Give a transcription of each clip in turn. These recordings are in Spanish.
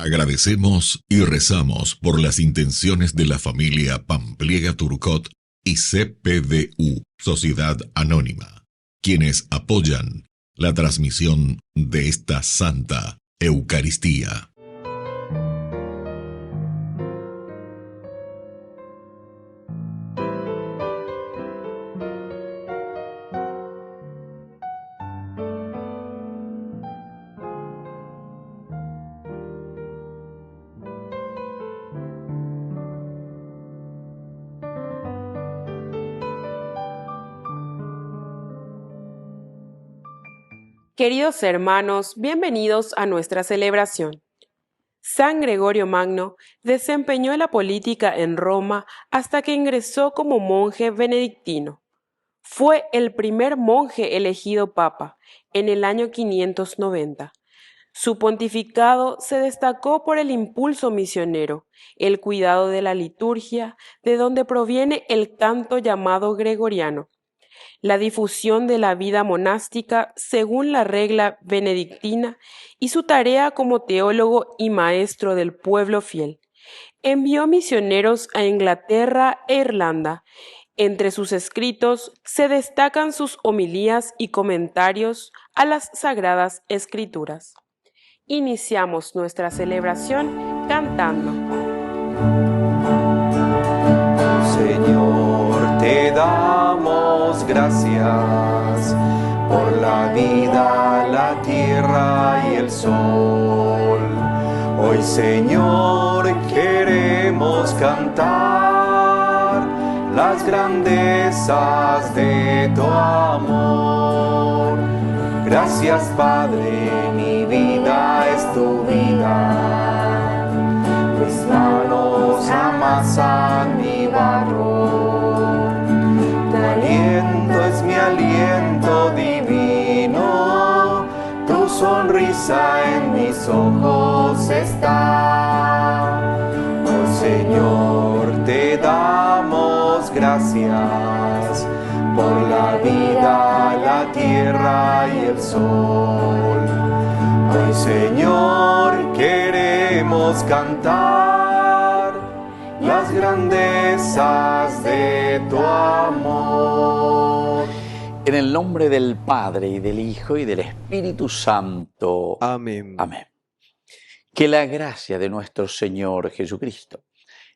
Agradecemos y rezamos por las intenciones de la familia Pampliega Turcot y CPDU, Sociedad Anónima, quienes apoyan la transmisión de esta Santa Eucaristía. Queridos hermanos, bienvenidos a nuestra celebración. San Gregorio Magno desempeñó la política en Roma hasta que ingresó como monje benedictino. Fue el primer monje elegido papa en el año 590. Su pontificado se destacó por el impulso misionero, el cuidado de la liturgia, de donde proviene el canto llamado gregoriano, la difusión de la vida monástica según la regla benedictina y su tarea como teólogo y maestro del pueblo fiel. Envió misioneros a Inglaterra e Irlanda. Entre sus escritos se destacan sus homilías y comentarios a las Sagradas Escrituras. Iniciamos nuestra celebración cantando. Señor, te damos gracias por la vida, la tierra y el sol. Hoy, Señor, queremos cantar las grandezas de tu amor. Gracias, Padre, mi vida es tu vida. Mis manos amasan mi barro. Tu aliento es mi aliento divino. Tu sonrisa en mis ojos está. Oh Señor, te damos gracias por la vida, la tierra y el sol. Hoy, Señor, queremos cantar las grandezas de tu amor. En el nombre del Padre, y del Hijo, y del Espíritu Santo. Amén. Amén. Que la gracia de nuestro Señor Jesucristo,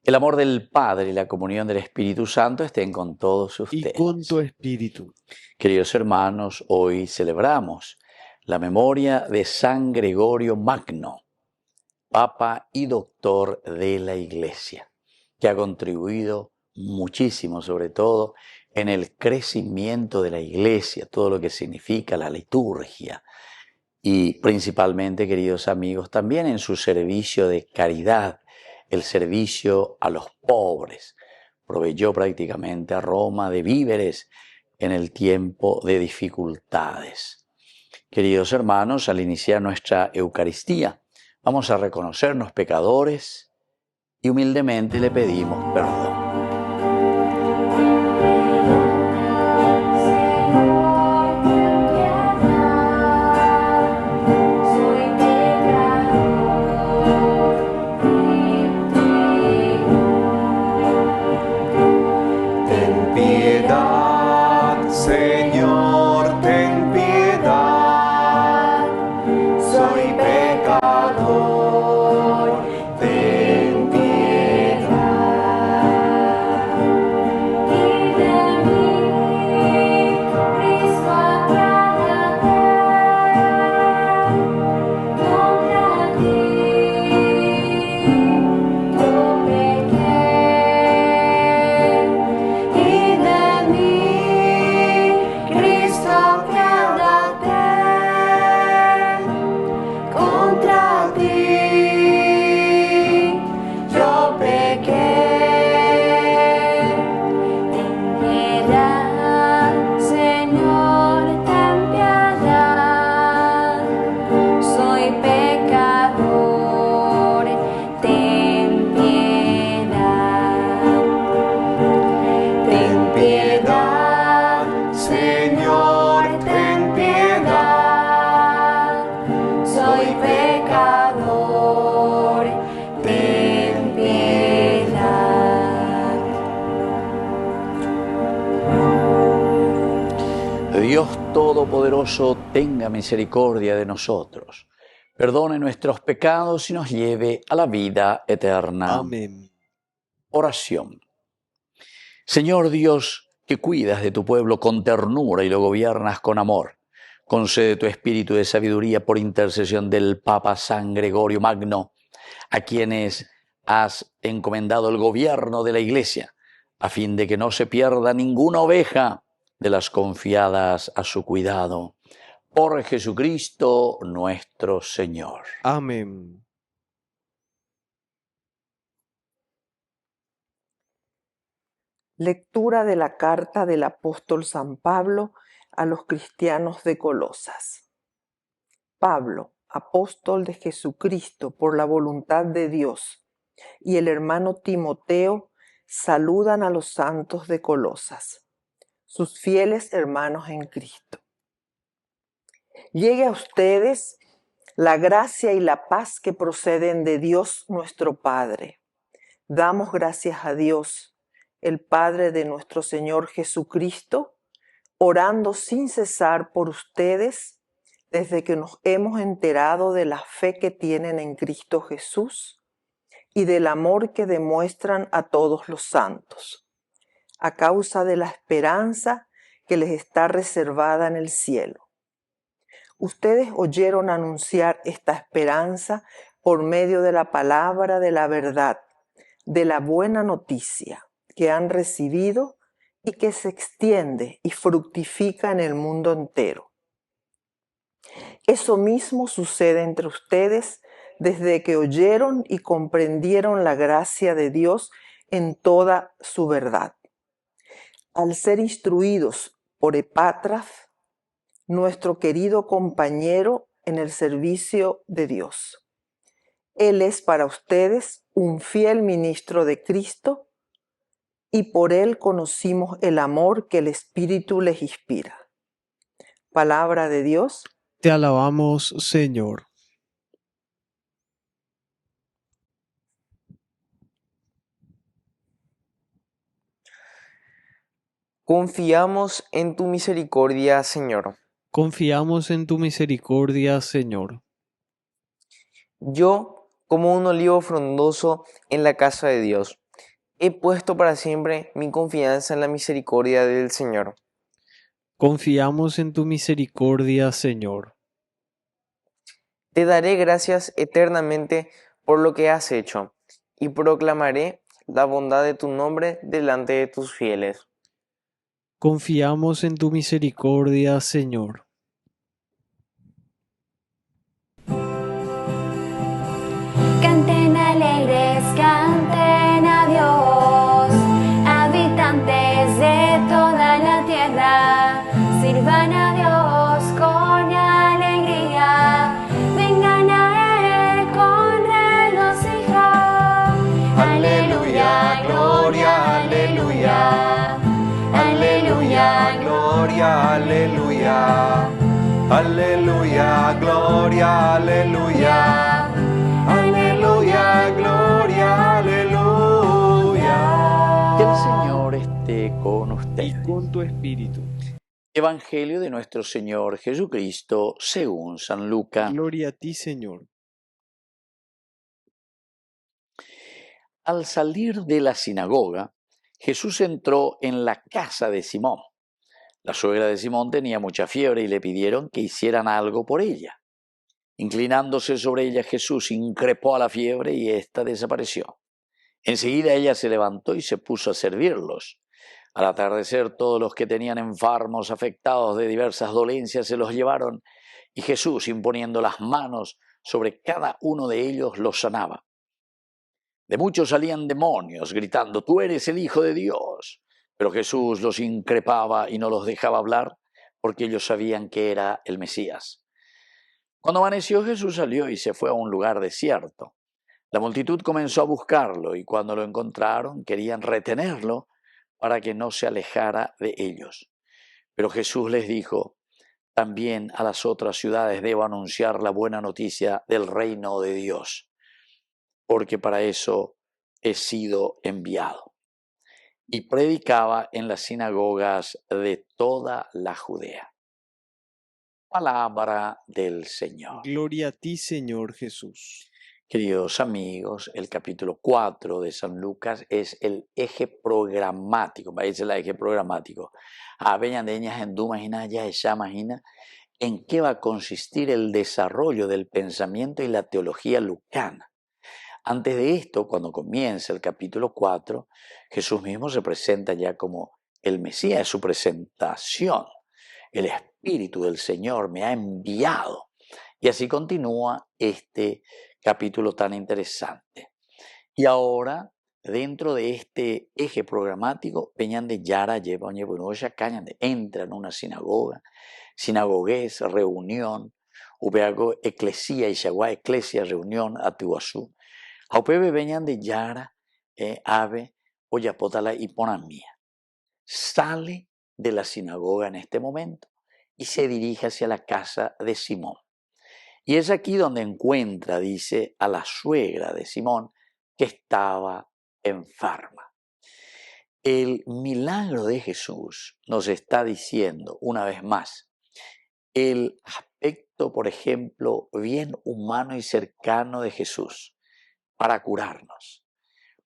el amor del Padre y la comunión del Espíritu Santo estén con todos ustedes. Y con tu espíritu. Queridos hermanos, hoy celebramos la memoria de San Gregorio Magno, Papa y Doctor de la Iglesia, que ha contribuido muchísimo, sobre todo en el crecimiento de la Iglesia, todo lo que significa la liturgia, y principalmente, queridos amigos, también en su servicio de caridad, el servicio a los pobres. Proveyó prácticamente a Roma de víveres en el tiempo de dificultades. Queridos hermanos, al iniciar nuestra Eucaristía, vamos a reconocernos pecadores y humildemente le pedimos perdón. Dios Todopoderoso tenga misericordia de nosotros, perdone nuestros pecados y nos lleve a la vida eterna. Amén. Oración. Señor Dios, que cuidas de tu pueblo con ternura y lo gobiernas con amor, concede tu espíritu de sabiduría por intercesión del Papa San Gregorio Magno, a quienes has encomendado el gobierno de la Iglesia, a fin de que no se pierda ninguna oveja de las confiadas a su cuidado. Por Jesucristo nuestro Señor. Amén. Lectura de la carta del apóstol San Pablo a los cristianos de Colosas. Pablo, apóstol de Jesucristo por la voluntad de Dios, y el hermano Timoteo saludan a los santos de Colosas, sus fieles hermanos en Cristo. Llegue a ustedes la gracia y la paz que proceden de Dios nuestro Padre. Damos gracias a Dios, el Padre de nuestro Señor Jesucristo, orando sin cesar por ustedes desde que nos hemos enterado de la fe que tienen en Cristo Jesús y del amor que demuestran a todos los santos, a causa de la esperanza que les está reservada en el cielo. Ustedes oyeron anunciar esta esperanza por medio de la palabra de la verdad, de la buena noticia que han recibido y que se extiende y fructifica en el mundo entero. Eso mismo sucede entre ustedes desde que oyeron y comprendieron la gracia de Dios en toda su verdad. Al ser instruidos por Epáfras, nuestro querido compañero en el servicio de Dios. Él es para ustedes un fiel ministro de Cristo y por él conocimos el amor que el Espíritu les inspira. Palabra de Dios. Te alabamos, Señor. Confiamos en tu misericordia, Señor. Confiamos en tu misericordia, Señor. Yo, como un olivo frondoso en la casa de Dios, he puesto para siempre mi confianza en la misericordia del Señor. Confiamos en tu misericordia, Señor. Te daré gracias eternamente por lo que has hecho, y proclamaré la bondad de tu nombre delante de tus fieles. Confiamos en tu misericordia, Señor. Canten alegres, canten a Dios, habitantes de toda la tierra, sirvan a Dios con alegría, vengan a Él con regocijo. Aleluya, gloria, aleluya, aleluya, Gloria, aleluya. Aleluya, gloria, aleluya. Aleluya, gloria, aleluya. Que el Señor esté con Y ustedes. con tu espíritu. Evangelio de nuestro Señor Jesucristo según San Lucas. Gloria a ti, Señor. Al salir de la sinagoga, Jesús entró en la casa de Simón. La suegra de Simón tenía mucha fiebre y le pidieron que hicieran algo por ella. Inclinándose sobre ella, Jesús increpó a la fiebre y ésta desapareció. Enseguida ella se levantó y se puso a servirlos. Al atardecer, todos los que tenían enfermos afectados de diversas dolencias se los llevaron y Jesús, imponiendo las manos sobre cada uno de ellos, los sanaba. De muchos salían demonios, gritando: «Tú eres el Hijo de Dios». Pero Jesús los increpaba y no los dejaba hablar, porque ellos sabían que era el Mesías. Cuando amaneció, Jesús salió y se fue a un lugar desierto. La multitud comenzó a buscarlo y cuando lo encontraron querían retenerlo para que no se alejara de ellos. Pero Jesús les dijo: «También a las otras ciudades debo anunciar la buena noticia del reino de Dios, porque para eso he sido enviado». Y predicaba en las sinagogas de toda la Judea. Palabra del Señor. Gloria a ti, Señor Jesús. Queridos amigos, el capítulo 4 de San Lucas es el eje programático, es el eje programático. Imagina en qué va a consistir el desarrollo del pensamiento y la teología lucana. Antes de esto, cuando comienza el capítulo 4, Jesús mismo se presenta ya como el Mesías, es su presentación. El Espíritu del Señor me ha enviado. Y así continúa este capítulo tan interesante. Y ahora, dentro de este eje programático, Peñan de Yara lleva entra en una sinagoga, sinagogués, reunión, ubeago eclesia y shagua eclesia, reunión, atuazú. Aupebe Peñan de Yara, ave, oyapótala y ponamía. Sale de la sinagoga en este momento y se dirige hacia la casa de Simón. Y es aquí donde encuentra, dice, a la suegra de Simón que estaba enferma. El milagro de Jesús nos está diciendo una vez más el aspecto, por ejemplo, bien humano y cercano de Jesús para curarnos.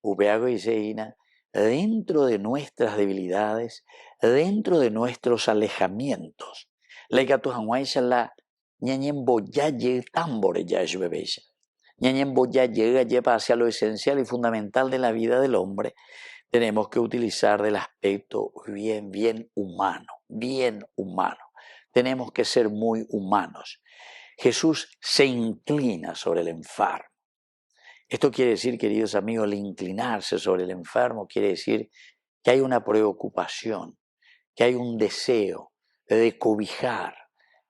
Upeago y Seina, dentro de nuestras debilidades, dentro de nuestros alejamientos, la ñañemboyaye tambore ya es bebeya. Ñañemboyaye lleva hacia lo esencial y fundamental de la vida del hombre. Tenemos que utilizar del aspecto bien humano, bien humano. Tenemos que ser muy humanos. Jesús se inclina sobre el enfermo. Esto quiere decir, queridos amigos, el inclinarse sobre el enfermo quiere decir que hay una preocupación, que hay un deseo de cobijar,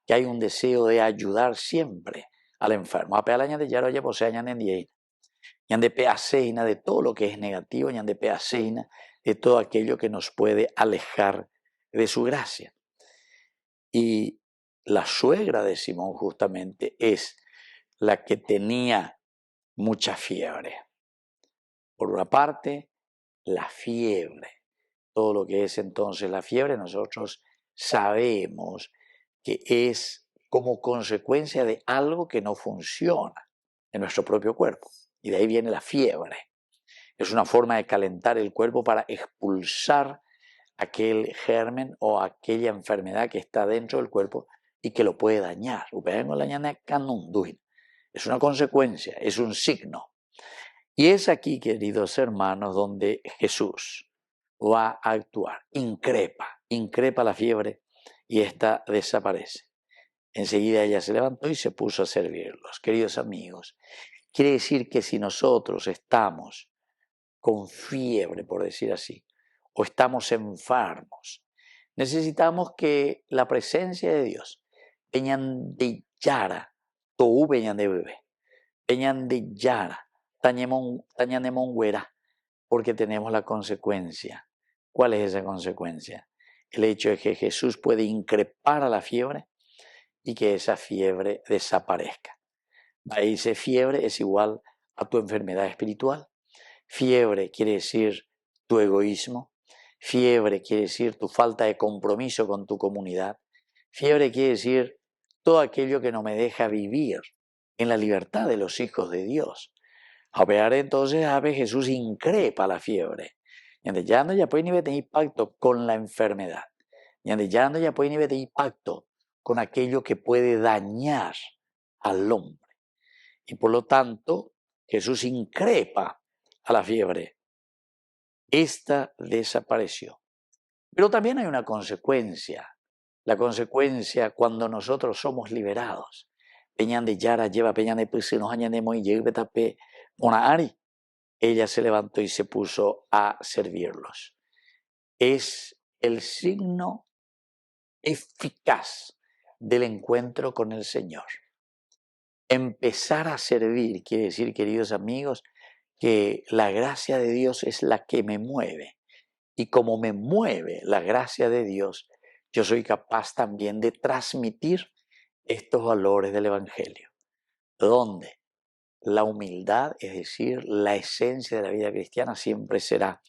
que hay un deseo de ayudar siempre al enfermo. Apealaña de yaro ya posee ñan de peaceina de todo lo que es negativo, ñan de peaceina de todo aquello que nos puede alejar de su gracia. Y la suegra de Simón justamente es la que tenía mucha fiebre. Por una parte, la fiebre. Todo lo que es entonces la fiebre, nosotros sabemos que es como consecuencia de algo que no funciona en nuestro propio cuerpo. Y de ahí viene la fiebre. Es una forma de calentar el cuerpo para expulsar aquel germen o aquella enfermedad que está dentro del cuerpo y que lo puede dañar. Es una consecuencia, es un signo. Y es aquí, queridos hermanos, donde Jesús va a actuar. Increpa la fiebre y ésta desaparece. Enseguida ella se levantó y se puso a servirlos. Queridos amigos, quiere decir que si nosotros estamos con fiebre, por decir así, o estamos enfermos, necesitamos que la presencia de Dios peñan de yara, tou peñan de bebé, peñan de yara, tañanemon güera, porque tenemos la consecuencia. ¿Cuál es esa consecuencia? El hecho de que Jesús puede increpar a la fiebre y que esa fiebre desaparezca. Ahí dice fiebre es igual a tu enfermedad espiritual. Fiebre quiere decir tu egoísmo. Fiebre quiere decir tu falta de compromiso con tu comunidad. Fiebre quiere decir todo aquello que no me deja vivir en la libertad de los hijos de Dios. A ver, entonces, Jesús increpa la fiebre. Ya no ya puede ni tener impacto con la enfermedad. Ya no ya puede ni tener impacto con aquello que puede dañar al hombre. Y por lo tanto, Jesús increpa a la fiebre. Esta desapareció. Pero también hay una consecuencia. La consecuencia cuando nosotros somos liberados. Peñan de Yara lleva peñan de Pusinos añademos y lleve una Ari. Ella se levantó y se puso a servirlos. Es el signo eficaz del encuentro con el Señor. Empezar a servir quiere decir, queridos amigos, que la gracia de Dios es la que me mueve. Y como me mueve la gracia de Dios, yo soy capaz también de transmitir estos valores del Evangelio. ¿Dónde? La humildad, es decir, la esencia de la vida cristiana siempre será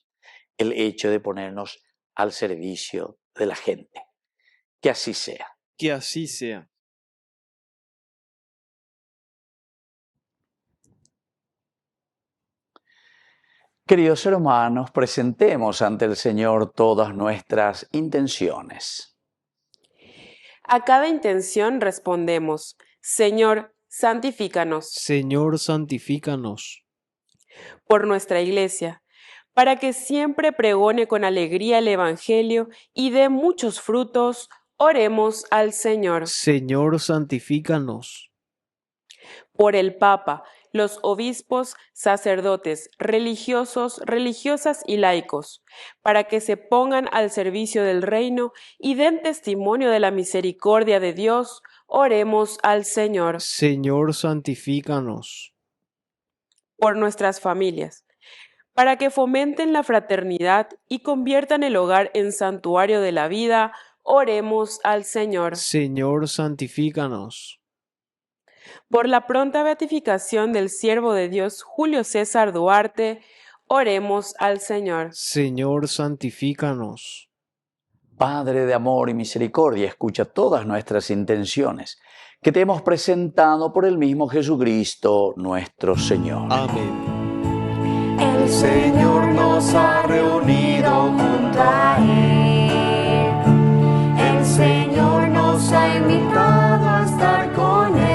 el hecho de ponernos al servicio de la gente. Que así sea. Que así sea. Queridos hermanos, presentemos ante el Señor todas nuestras intenciones. A cada intención respondemos: Señor, santifícanos. Señor, santifícanos. Por nuestra Iglesia, para que siempre pregone con alegría el Evangelio y dé muchos frutos, oremos al Señor. Señor, santifícanos. Por el Papa, los obispos, sacerdotes, religiosos, religiosas y laicos, para que se pongan al servicio del reino y den testimonio de la misericordia de Dios, oremos al Señor. Señor, santifícanos. Por nuestras familias, para que fomenten la fraternidad y conviertan el hogar en santuario de la vida, oremos al Señor. Señor, santifícanos. Por la pronta beatificación del siervo de Dios Julio César Duarte, oremos al Señor. Señor, santifícanos. Padre de amor y misericordia, escucha todas nuestras intenciones que te hemos presentado por el mismo Jesucristo nuestro Señor. Amén. El Señor nos ha reunido junto a Él. El Señor nos ha invitado a estar con Él.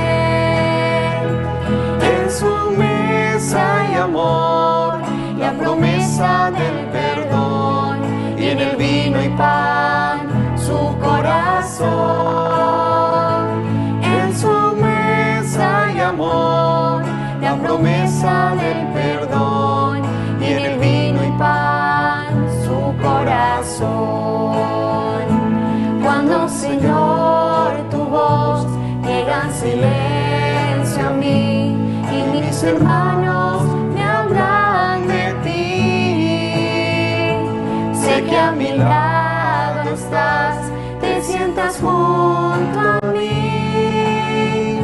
En su mesa hay amor, la promesa del perdón, y en el vino y pan su corazón. En su mesa hay amor, la promesa del perdón, y en el vino y pan su corazón. Cuando, Señor, tu voz llega en silencio a mí y mis hermanos me hablan de ti, sé que a mi lado estás, te sientas junto a mí,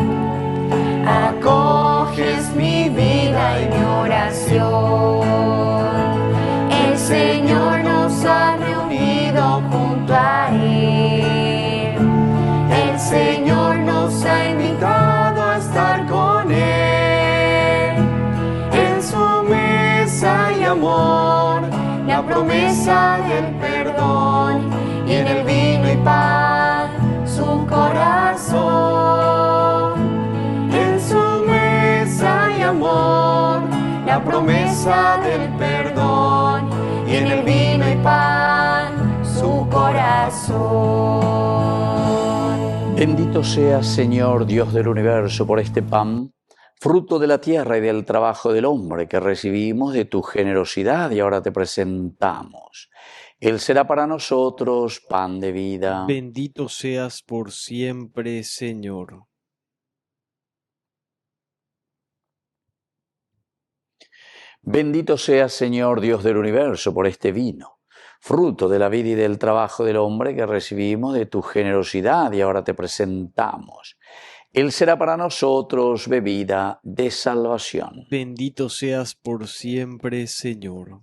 acoges mi vida y mi oración. El Señor nos ha reunido junto a Él. El Señor nos ha invitado a estar con Él. En su mesa hay amor, la promesa del perdón, y en el vino y pan su corazón. En su mesa hay amor, la promesa del perdón, y en el vino y pan su corazón. Bendito seas, Señor Dios del universo, por este pan, fruto de la tierra y del trabajo del hombre que recibimos de tu generosidad y ahora te presentamos. Él será para nosotros pan de vida. Bendito seas por siempre, Señor. Bendito seas, Señor Dios del universo, por este vino, fruto de la vida y del trabajo del hombre que recibimos de tu generosidad y ahora te presentamos. Él será para nosotros bebida de salvación. Bendito seas por siempre, Señor.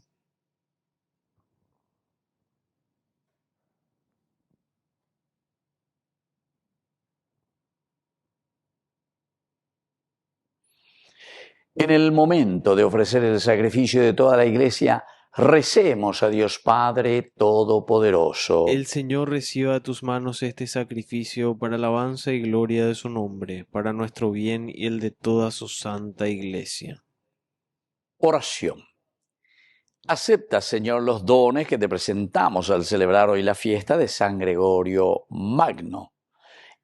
En el momento de ofrecer el sacrificio de toda la Iglesia, recemos a Dios Padre Todopoderoso. El Señor reciba de tus manos este sacrificio para alabanza y gloria de su nombre, para nuestro bien y el de toda su santa Iglesia. Oración. Acepta, Señor, los dones que te presentamos al celebrar hoy la fiesta de San Gregorio Magno,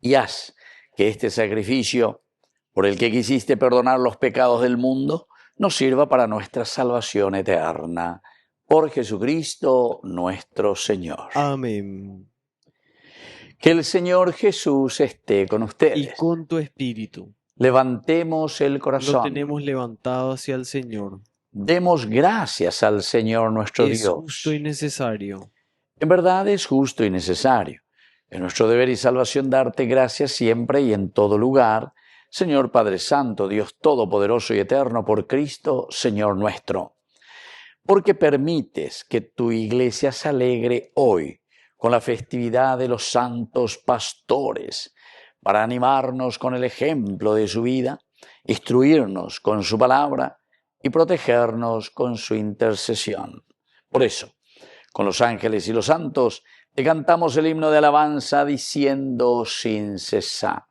y haz que este sacrificio, por el que quisiste perdonar los pecados del mundo, nos sirva para nuestra salvación eterna. Por Jesucristo nuestro Señor. Amén. Que el Señor Jesús esté con ustedes. Y con tu espíritu. Levantemos el Lo corazón. tenemos levantado hacia el Señor. Demos gracias al Señor nuestro Es Dios. justo y necesario. En verdad es justo y necesario. Es nuestro deber y salvación darte gracias siempre y en todo lugar, Señor Padre Santo, Dios Todopoderoso y Eterno, por Cristo, Señor nuestro. Porque permites que tu Iglesia se alegre hoy con la festividad de los santos pastores, para animarnos con el ejemplo de su vida, instruirnos con su palabra y protegernos con su intercesión. Por eso, con los ángeles y los santos, te cantamos el himno de alabanza diciendo sin cesar.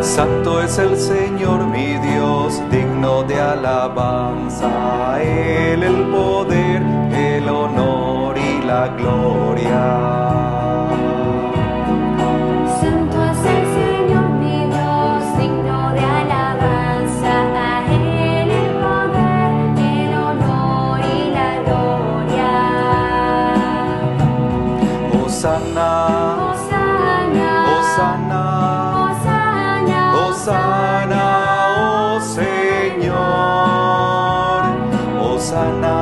Santo es el Señor mi Dios, digno de alabanza. A Él el poder, el honor y la gloria. Santo es el Señor mi Dios, digno de alabanza. A Él el poder, el honor y la gloria. Hosana, Hosana, Hosana. Hosana, oh Señor, Hosana,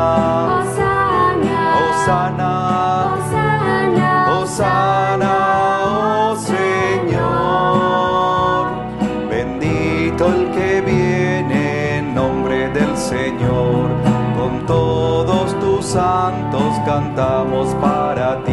Hosana, Hosana, oh Señor. Bendito el que viene en nombre del Señor, con todos tus santos cantamos para ti.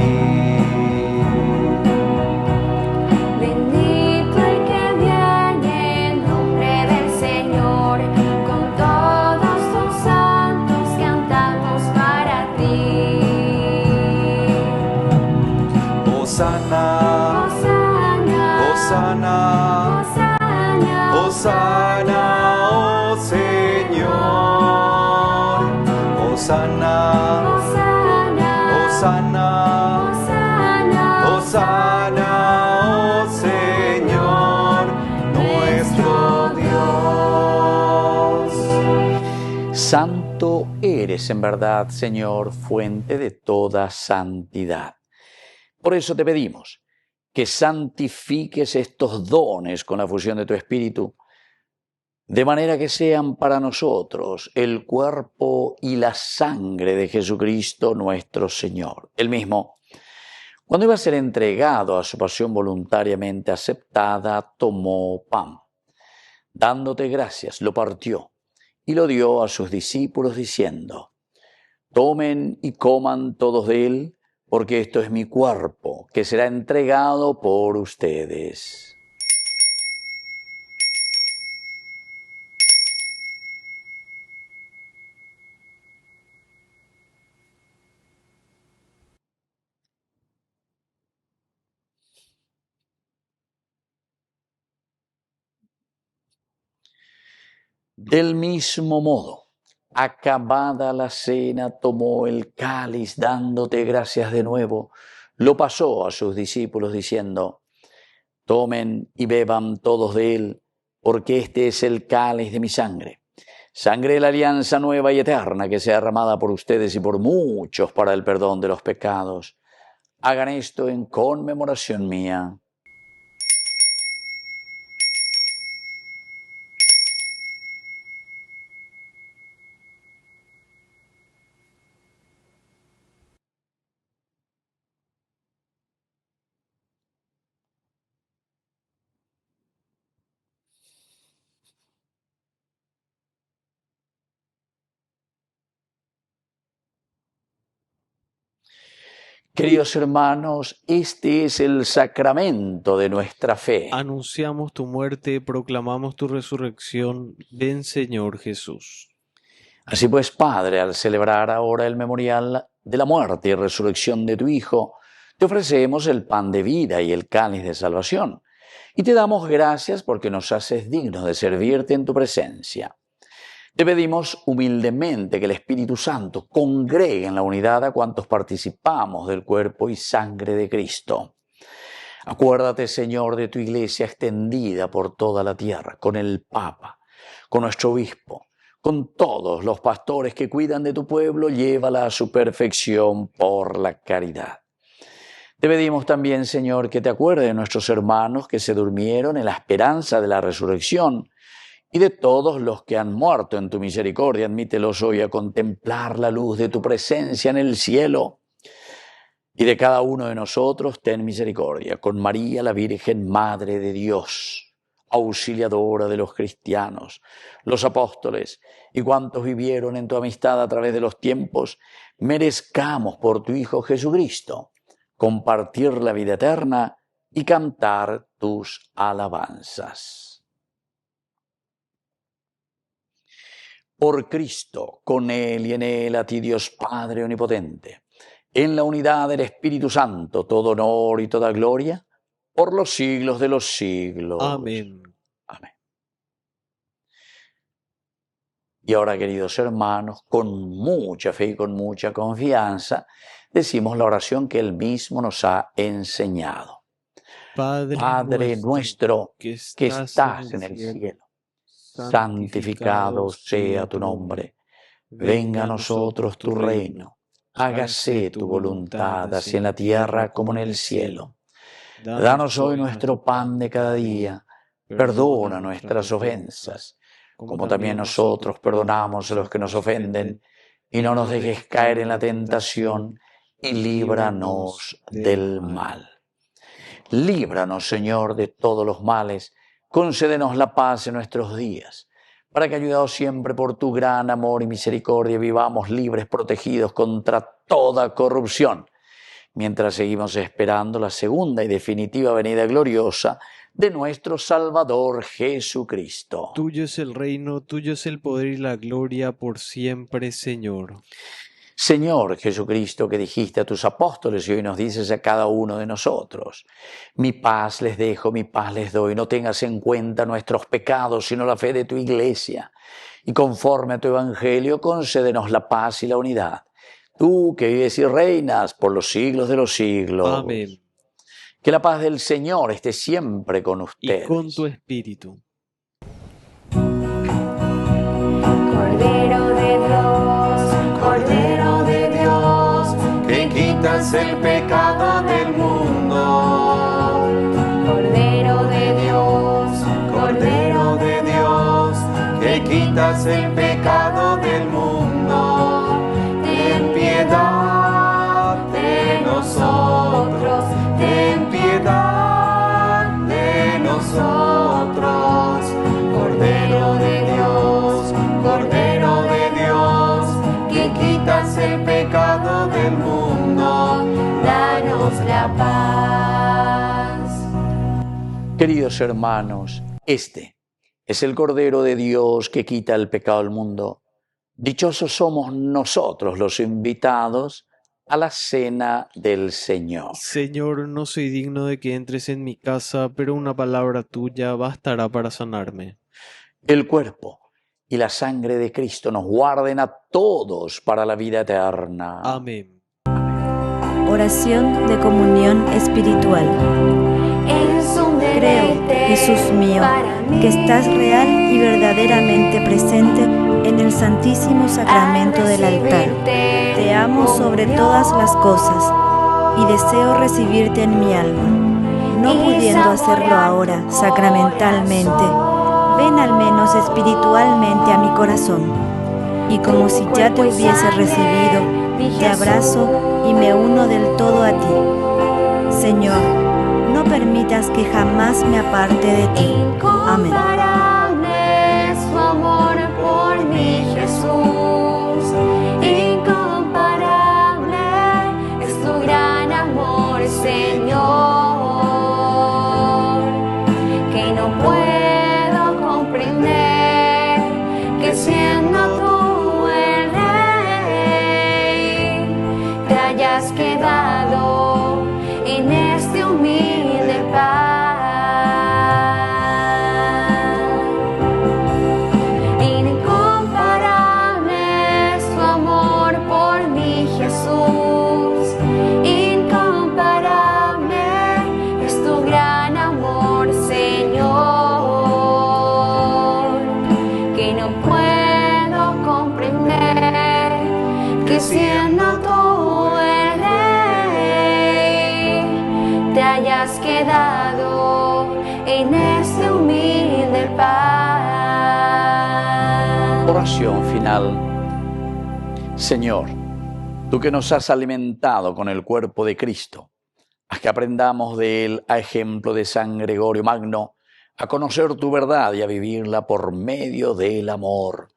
Hosana, Hosana, Hosana, oh Señor. Hosana, Hosana, Hosana, oh Señor, nuestro Dios. Santo eres en verdad, Señor, fuente de toda santidad. Por eso te pedimos que santifiques estos dones con la fusión de tu Espíritu, de manera que sean para nosotros el cuerpo y la sangre de Jesucristo nuestro Señor. Él mismo, cuando iba a ser entregado a su pasión voluntariamente aceptada, tomó pan. Dándote gracias, lo partió y lo dio a sus discípulos diciendo: tomen y coman todos de él, porque esto es mi cuerpo, que será entregado por ustedes. Del mismo modo, acabada la cena, tomó el cáliz, dándote gracias de nuevo, lo pasó a sus discípulos diciendo: tomen y beban todos de él, porque este es el cáliz de mi sangre, sangre de la alianza nueva y eterna, que sea derramada por ustedes y por muchos para el perdón de los pecados. Hagan esto en conmemoración mía. Queridos hermanos, este es el sacramento de nuestra fe. Anunciamos tu muerte, proclamamos tu resurrección. Ven, Señor Jesús. Así pues, Padre, al celebrar ahora el memorial de la muerte y resurrección de tu Hijo, te ofrecemos el pan de vida y el cáliz de salvación, y te damos gracias porque nos haces dignos de servirte en tu presencia. Te pedimos humildemente que el Espíritu Santo congregue en la unidad a cuantos participamos del cuerpo y sangre de Cristo. Acuérdate, Señor, de tu Iglesia extendida por toda la tierra, con el Papa, con nuestro Obispo, con todos los pastores que cuidan de tu pueblo, llévala a su perfección por la caridad. Te pedimos también, Señor, que te acuerdes de nuestros hermanos que se durmieron en la esperanza de la resurrección, y de todos los que han muerto en tu misericordia. Admítelos hoy a contemplar la luz de tu presencia en el cielo. Y de cada uno de nosotros ten misericordia, con María, la Virgen Madre de Dios, auxiliadora de los cristianos, los apóstoles y cuantos vivieron en tu amistad a través de los tiempos, merezcamos por tu Hijo Jesucristo compartir la vida eterna y cantar tus alabanzas. Por Cristo, con Él y en Él, a ti Dios Padre Omnipotente, en la unidad del Espíritu Santo, todo honor y toda gloria, por los siglos de los siglos. Amén. Amén. Y ahora, queridos hermanos, con mucha fe y con mucha confianza, decimos la oración que Él mismo nos ha enseñado. Padre nuestro que estás en el cielo, santificado sea tu nombre. Venga a nosotros tu reino. Hágase tu voluntad, así en la tierra como en el cielo. Danos hoy nuestro pan de cada día. Perdona nuestras ofensas, como también nosotros perdonamos a los que nos ofenden. Y no nos dejes caer en la tentación, y líbranos del mal. Líbranos, Señor, de todos los males. Concédenos la paz en nuestros días, para que, ayudados siempre por tu gran amor y misericordia, vivamos libres, protegidos contra toda corrupción, mientras seguimos esperando la segunda y definitiva venida gloriosa de nuestro Salvador Jesucristo. Tuyo es el reino, tuyo es el poder y la gloria por siempre, Señor. Señor Jesucristo, que dijiste a tus apóstoles y hoy nos dices a cada uno de nosotros: mi paz les dejo, mi paz les doy. No tengas en cuenta nuestros pecados, sino la fe de tu iglesia. Y conforme a tu evangelio, concédenos la paz y la unidad. Tú que vives y reinas por los siglos de los siglos. Amén. Que la paz del Señor esté siempre con ustedes. Y con tu espíritu. Cordero de Dios, que quitas el pecado del mundo. Cordero de Dios, Que quitas el pecado del mundo. Ten piedad de nosotros, ten piedad de nosotros. Cordero de Dios, que quitas el pecado del mundo, danos la paz. Queridos hermanos, este es el Cordero de Dios que quita el pecado del mundo. Dichosos somos nosotros los invitados a la cena del Señor. Señor, no soy digno de que entres en mi casa, pero una palabra tuya bastará para sanarme. El cuerpo y la sangre de Cristo nos guarden a todos para la vida eterna. Amén. Oración de comunión espiritual. Es un Creo, deleite Jesús mío, para mí que estás real y verdaderamente presente en el Santísimo Sacramento del altar. Te amo sobre todas las cosas y deseo recibirte en mi alma. No pudiendo hacerlo ahora sacramentalmente, ven al menos espiritualmente a mi corazón. Y como si ya te hubiese recibido, te abrazo y me uno del todo a ti. Señor, no permitas que jamás me aparte de ti. Amén. Incomparable es tu amor por mí, Jesús. Incomparable es tu gran amor, Señor, que no puedo comprender que siendo tú el Rey, te hayas quedado en este humilde pan. Incomparable es tu amor por mí, Jesús. Incomparable es tu gran amor, Señor, que no puedo comprender que siendo tú el Rey, te hayas quedado en este humilde pan. Oración final. Señor, tú que nos has alimentado con el cuerpo de Cristo, haz que aprendamos de él, a ejemplo de San Gregorio Magno, a conocer tu verdad y a vivirla por medio del amor.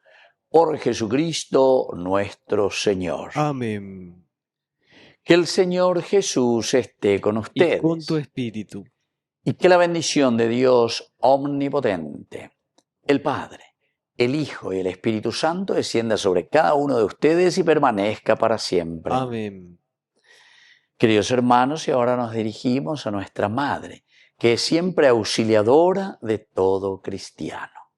Por Jesucristo nuestro Señor. Amén. Que el Señor Jesús esté con Y ustedes. con tu espíritu. Y que la bendición de Dios omnipotente, el Padre, el Hijo y el Espíritu Santo descienda sobre cada uno de ustedes y permanezca para siempre. Amén. Queridos hermanos, y ahora nos dirigimos a nuestra Madre, que es siempre auxiliadora de todo cristiano.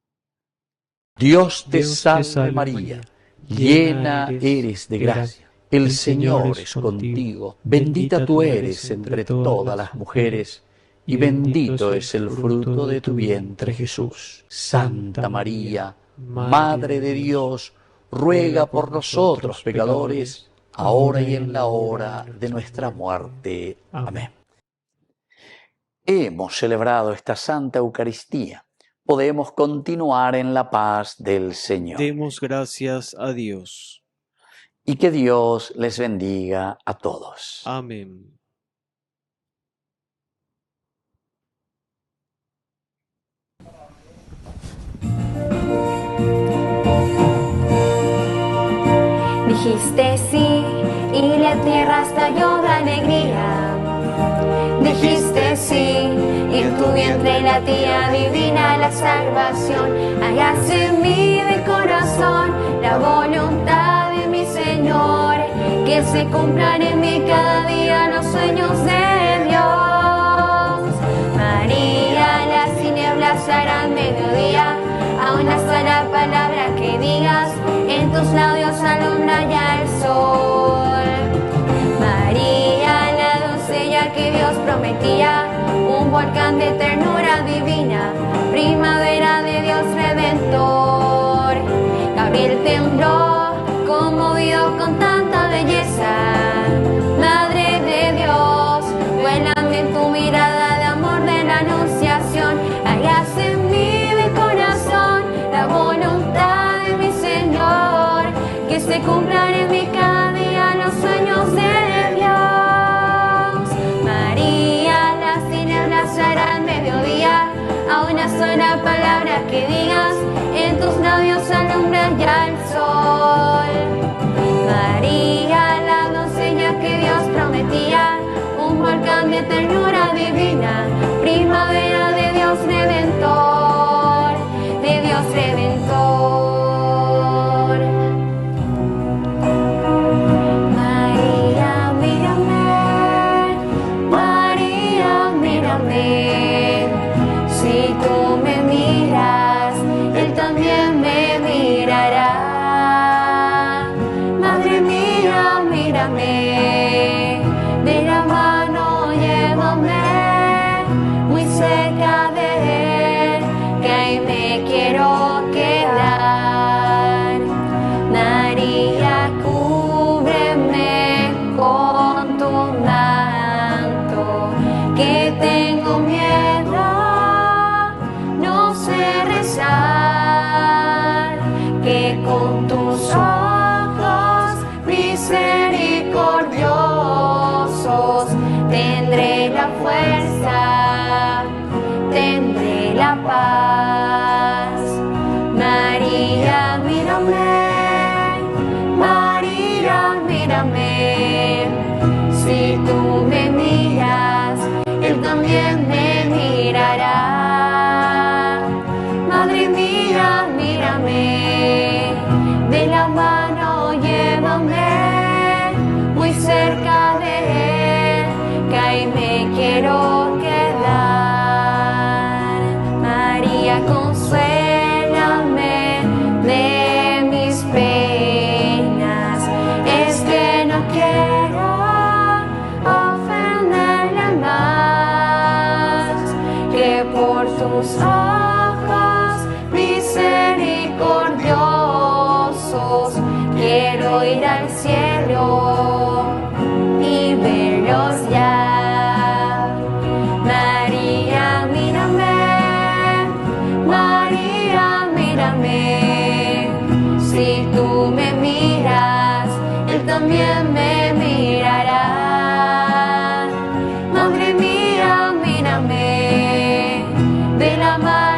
Dios te salve María, llena eres de gracia, el Señor es contigo, bendita tú eres entre todas las mujeres, y bendito es el fruto de tu vientre Jesús. Santa María, Madre de Dios, ruega por nosotros pecadores, ahora y en la hora de nuestra muerte. Amén. Hemos celebrado esta Santa Eucaristía. Podemos continuar en la paz del Señor. Demos gracias a Dios. Y que Dios les bendiga a todos. Amén. Dijiste sí y la tierra estalló de alegría. Dijiste sí y en tu vientre latía divina la salvación. Hágase en mí de corazón la voluntad de mi Señor, que se cumplan en mí cada día los sueños de Dios. María, las tinieblas harán mediodía, a una sola palabra que digas, en tus labios alumbra ya el sol. María, la doncella que Dios prometía, un volcán de ternura divina, primavera de Dios redentor. Gabriel tembló, conmovido con tanta belleza. Madre de Dios, vuelan en tu mirada de amor de la anunciación. Hágase en mí de corazón la voluntad de mi Señor, que se cumplan en mí cada día los sueños de Dios. María, las tinieblas harán mediodía, a una sola palabra que digas, en tus labios alumbra ya el sol. María, la doncella que Dios prometía, un volcán de ternura divina, primavera de Dios redentor, de Dios redentor. María, mírame, María, mírame, si tú me miras, Él también me mirará. Madre mía, mírame, de la mano llévame, muy cerca de Él, que ahí me quiero quedar. María, cúbreme con tu manto, que tengo miedo, no sé rezar, que con tus ojos misericordiosos tendré la fuerza, tendré la paz. María, mírame, María, mírame, si tú me miras, Él también me mirará. Madre mía, mírame, de la mano llévame, muy cerca de Él, que ahí me quiero quedar. María, consuélame de mis penas, es que no quiero ofenderle más, que por tus ojos misericordiosos quiero ir al cielo y verlos ya. María, mírame, María, mírame, si tú me miras, Él también me mirará. Madre mía, mírame, de la mano